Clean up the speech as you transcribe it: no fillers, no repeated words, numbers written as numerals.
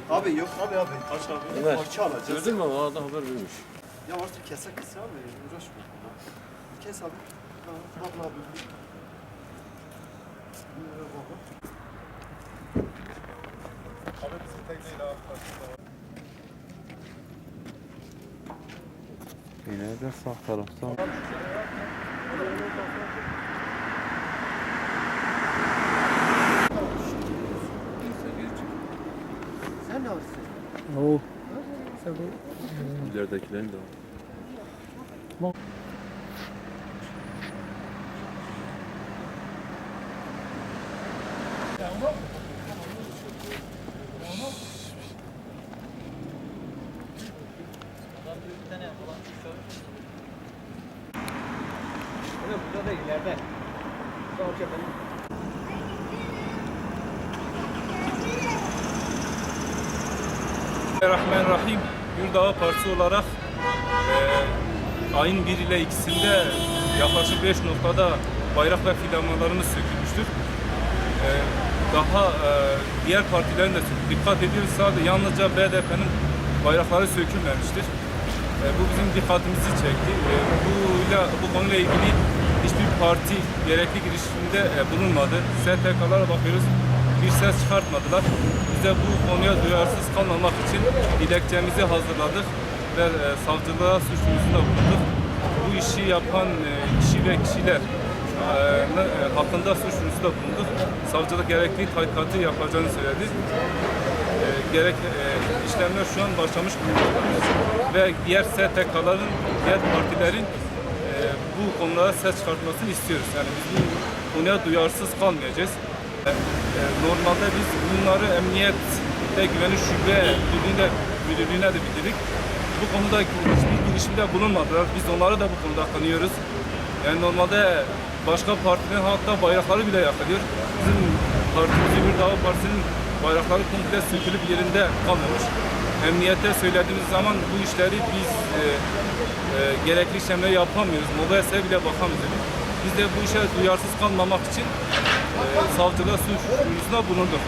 Abi yok abi. Kaç abi? Ömer, Parça alacağız. gördün mü? O adam haber vermiş. Ya artık kese abi. Uğraşma. Kes abi. Ha, bak abi. Abi bizim tekneyle abi. Yine de sağ taraftan. Sen ne varsın? Oo. İleridekilerin de var. Burada da ileride. Bismillahirrahmanirrahim. Yurdağı Partisi olarak ayın 1 ile 2'sinde yaklaşık 5 noktada bayrak ve fidanlarımız sökülmüştür. Daha diğer partilerin de dikkat ediyoruz, sadece yalnızca BDP'nin bayrakları sökülmemiştir. Bu bizim dikkatimizi çekti. Bu konuyla ilgili hiçbir parti gerekli girişimde bulunmadı. STK'lara bakıyoruz, bir ses çıkartmadılar. Biz de bu konuya duyarsız kalmamak için dilekçemizi hazırladık ve savcılığa suç duyurusunda bulunduk. Bu işi yapan kişi ve kişiler hakkında suç duyurusunda bulunduk. Savcılık gerekli tahkikatı yapacağını söyledi. İşlemler şu an başlamış bulunmaktadır. Ve diğer STK'ların, diğer partilerin bu konulara ses çıkartmasını istiyoruz. Yani biz bu konuya duyarsız kalmayacağız. Normalde biz bunları emniyette güvenlik şube müdürlüğüne de bildirdik. Bu konuda hiçbir girişimde bulunmadılar. Biz onları da bu konuda kınıyoruz. Yani normalde başka partilerin hatta bayrakları bile yakılıyor. Bizim partimiz, Yurdağı Partisi'nin bayrakları komple sökülüp yerinde kalmamış. Emniyete söylediğimiz zaman bu işleri biz gerekli işlemleri yapamıyoruz. Mobilese bile bakamıyoruz. Biz de bu işe duyarsız kalmamak için savcılığa suç duyurusunda bulunduk.